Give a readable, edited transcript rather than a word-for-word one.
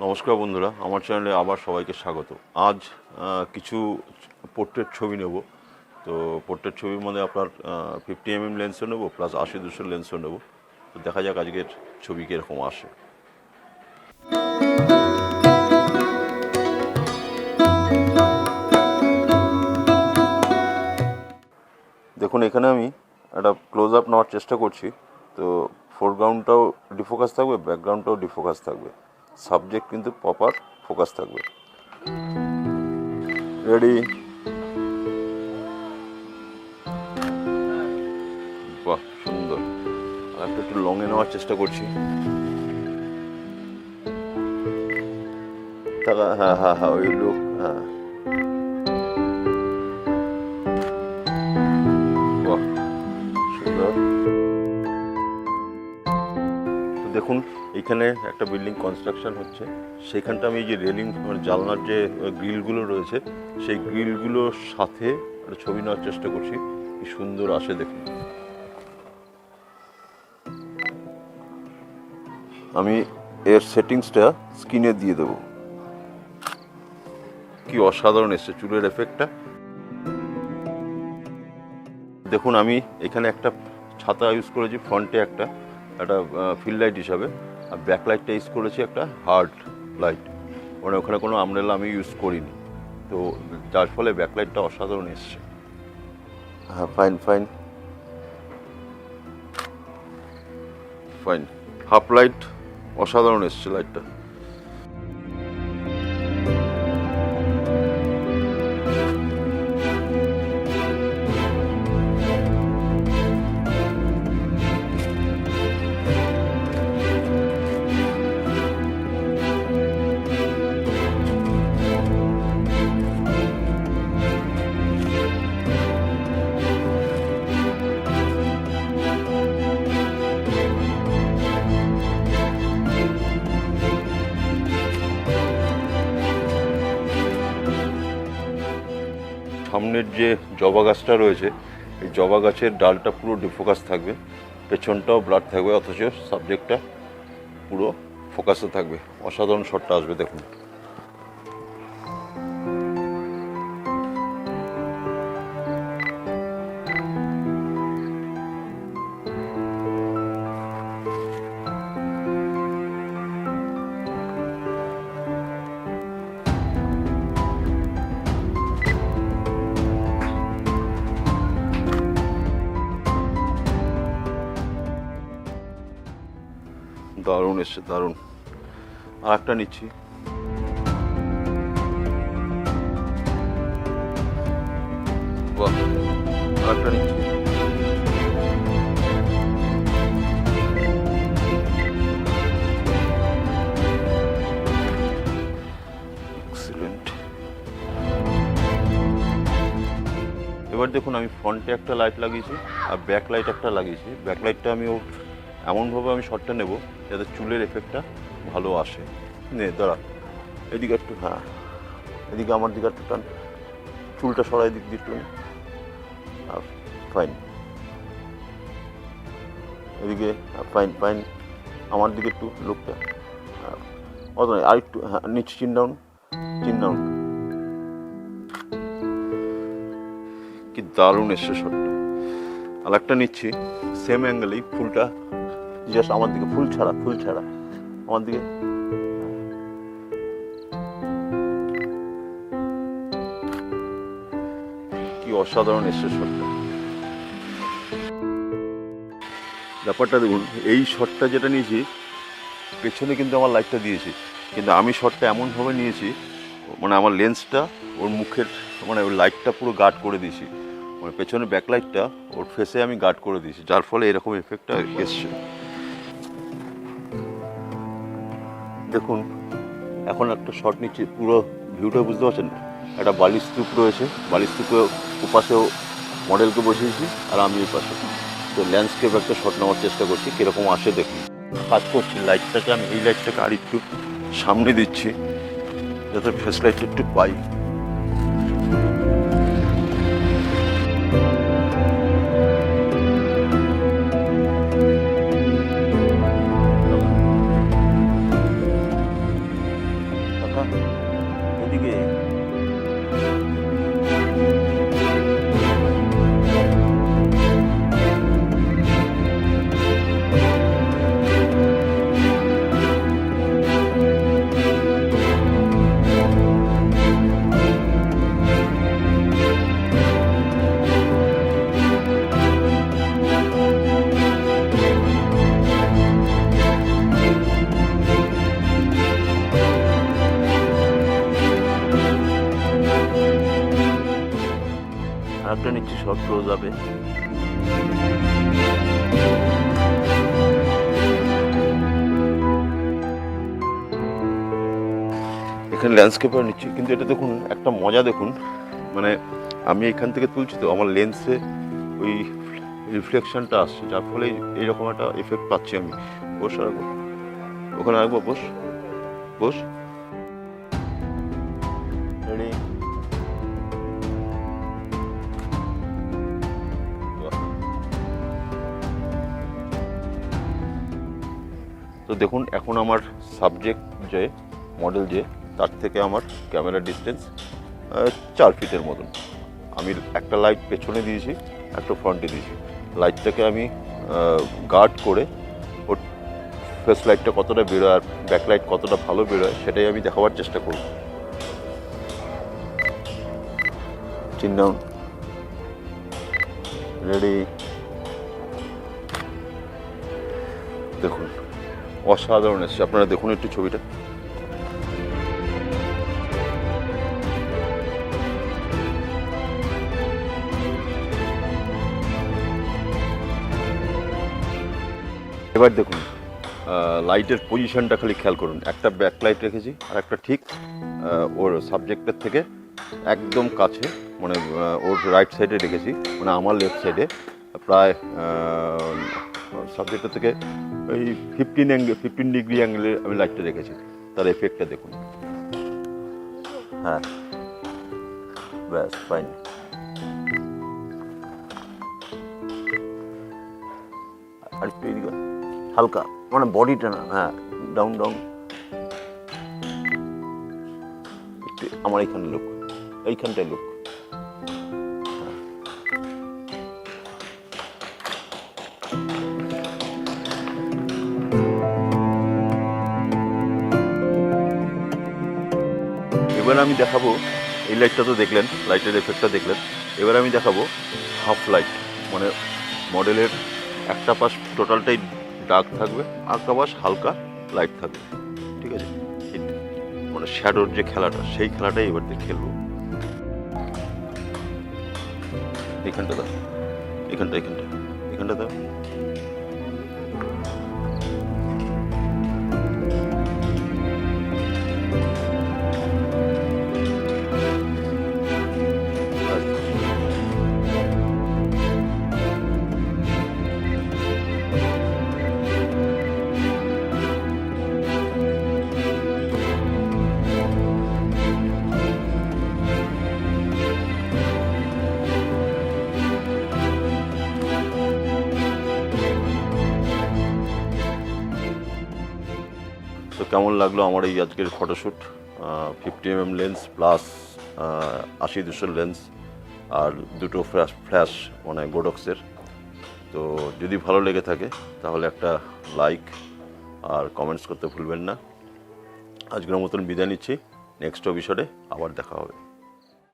নমস্কার বন্ধুরা, আমার চ্যানেলে আবার সবাইকে স্বাগত। আজ কিছু পোর্ট্রেট ছবি নেব। তো পোর্ট্রেট ছবির মধ্যে আপনার 50mm লেন্সও নেব, প্লাস 80-200 লেন্সও নেব। তো দেখা যাক আজকের ছবি কীরকম আসে। দেখুন, এখানে আমি একটা ক্লোজ আপ নেওয়ার চেষ্টা করছি। তো ফোরগ্রাউন্ডটাও ডিফোকাস থাকবে, ব্যাকগ্রাউন্ডটাও ডিফোকাস থাকবে, সাবজেক্ট কিন্তু প্রপার ফোকাস থাকবে। রেডি? বাহ, সুন্দর। আর একটু লংয়ে নেওয়ার চেষ্টা করছি। হ্যাঁ হ্যাঁ হ্যাঁ, ওই লোক, হ্যাঁ। বাহ, সুন্দর। তো দেখুন, এখানে একটা বিল্ডিং কনস্ট্রাকশন হচ্ছে। সেইখানটা আমি এই যে রেলিং, জানলার যে গ্রিলগুলো রয়েছে, সেই গ্রিলগুলোর সাথে একটা ছবি নেওয়ার চেষ্টা করছি। কি সুন্দর আসে দেখুন। আমি এর সেটিংসটা স্ক্রিনে দিয়ে দেবো। কি অসাধারণ এসছে চুলের এফেক্টটা। দেখুন, আমি এখানে একটা ছাতা ইউজ করেছি, ফ্রন্টে একটা ফিল্ড লাইট হিসাবে, আর ব্যাক লাইটটা ইউজ করেছি একটা হার্ড লাইট, মানে ওখানে কোনো আমব্রেলা আমি ইউজ করিনি। তো যার ফলে ব্যাক লাইটটা অসাধারণ এসছে। হ্যাঁ, fine fine fine. Half light অসাধারণ এসছে লাইটটা। সামনের যে জবা গাছটা রয়েছে, এই জবা গাছের ডালটা পুরো ডিফোকাস থাকবে, পেছনটাও ব্লার থাকবে, অথচ সাবজেক্টটা পুরো ফোকাসে থাকবে। অসাধারণ শটটা আসবে দেখুন। দারুণ এসছে, দারুণ। আর একটা নিচ্ছি। বাহ, আর একটা নিচ্ছি। এক্সিলেন্ট। এবার দেখুন, আমি ফ্রন্টে একটা লাইট লাগিয়েছি আর ব্যাক লাইট একটা লাগিয়েছি। ব্যাক লাইটটা আমিও এমনভাবে আমি শটটা নেব যাতে চুলের এফেক্টটা ভালো আসে। নে দাঁড়া, এদিকে একটু, হ্যাঁ এদিকে আমার দিকে একটু টান, চুলটা সরাই দিক দিয়ে একটু। ফাইন, এদিকে ফাইন ফাইন, আমার দিকে একটু লোকটা অত নয়, আর একটু, হ্যাঁ নিচে চিন ডাউন, চিন ডাউন। কি দারুণ এসছে শটটা। আর একটা নিচ্ছি সেম অ্যাঙ্গেলেই, ফুলটা জাস্ট আমার দিকে, ফুল ছাড়া আমার দিকে। কি অসাধারণ এসছে শটটা। ব্যাপারটা দেখুন, এই শটটা যেটা নিয়েছি, পেছনে কিন্তু আমার লাইটটা দিয়েছি, কিন্তু আমি শটটা এমনভাবে নিয়েছি, মানে আমার লেন্সটা ওর মুখের, মানে ওর লাইটটা পুরো গার্ড করে দিয়েছি, মানে পেছনে ব্যাকলাইটটা ওর ফেসে আমি গার্ড করে দিয়েছি, যার ফলে এরকম এফেক্টটা এসছে। দেখুন, এখন একটা শট নিচ্ছি, পুরো ভিউটা বুঝতে পারছেন। একটা বালির স্তূপ রয়েছে, বালির স্তূপে ওপাশেও মডেলকে বসিয়েছি আর আমি এই পাশে। তো ল্যান্ডস্কেপ একটা শট নেওয়ার চেষ্টা করছি, কীরকম আসে দেখুন। কাজ করছি, লাইটটাকে আমি এই লাইটটাকে আর একটু সামনে দিচ্ছি যাতে ফেস লাইটটা একটু পাই। এদিকে আরেকটা নিচ্ছি শর্ট ক্লোজ আপে। এখানে ল্যান্ডস্কেপার নিচ্ছি, কিন্তু এটা দেখুন একটা মজা দেখুন, মানে আমি এখান থেকে তুলছি তো আমার লেন্সে ওই রিফ্লেকশনটা আসছে, যার ফলে এইরকম একটা এফেক্ট পাচ্ছি আমি। বস রাখবো, ওখানে রাখবো, বস বস। রেডি? তো দেখুন এখন আমার সাবজেক্ট যে মডেল যে তার থেকে আমার ক্যামেরা ডিস্টেন্স 4 ফিটের মতন। আমি একটা লাইট পেছনে দিয়েছি, একটা ফ্রন্টে দিয়েছি। লাইটটাকে আমি গার্ড করে ওর ফেস লাইটটা কতটা বেরোয় আর ব্যাক লাইট কতটা ভালো বেরোয় সেটাই আমি দেখাবার চেষ্টা করব। চিন ডাউন, রেডি? দেখুন অসাধারণ এসছে, আপনারা দেখুন একটু ছবিটা। এবার দেখুন লাইটের পজিশনটা খালি খেয়াল করুন। একটা ব্যাক লাইট রেখেছি আর একটা ঠিক ওর সাবজেক্টের থেকে একদম কাছে, মানে ওর রাইট সাইডে রেখেছি, মানে আমার লেফট সাইডে প্রায় সাবজেক্টের থেকে ওই 15 ডিগ্রি অ্যাঙ্গেলে আমি লাইটটা রেখেছি। তার এফেক্টটা দেখুন। হ্যাঁ ব্যাস, ফাইন। আর একটু এদিকে হালকা, মানে বডিটা না, হ্যাঁ ডাউন ডাউন একটু। আমার এইখানে লুক, এইখানটায় লুক। এবার আমি দেখাবো, এই লাইটটা তো দেখলেন, লাইটের এফেক্টটা দেখলেন। এবার আমি দেখাবো হাফ লাইট, মানে মডেলের একটা পাশ টোটালটাই ডার্ক থাকবে, আরেকটা পাশ হালকা লাইট থাকবে, ঠিক আছে? মানে শ্যাডোর যে খেলাটা, সেই খেলাটাই এবার দিয়ে খেলবো। এইখানটা দাও, এইখানটা এইখানটা এইখানটা দাও। তো কেমন লাগলো আমার এই আজকের photoshoot? 50mm lens plus 80-200 lens আর দুটো ফ্ল্যাশ মানে গোডক্সের। তো যদি ভালো লেগে থাকে তাহলে একটা লাইক আর কমেন্টস করতে ভুলবেন না। আজকের মতন বিদায় নিচ্ছি, নেক্সট এপিসোডে আবার দেখা হবে।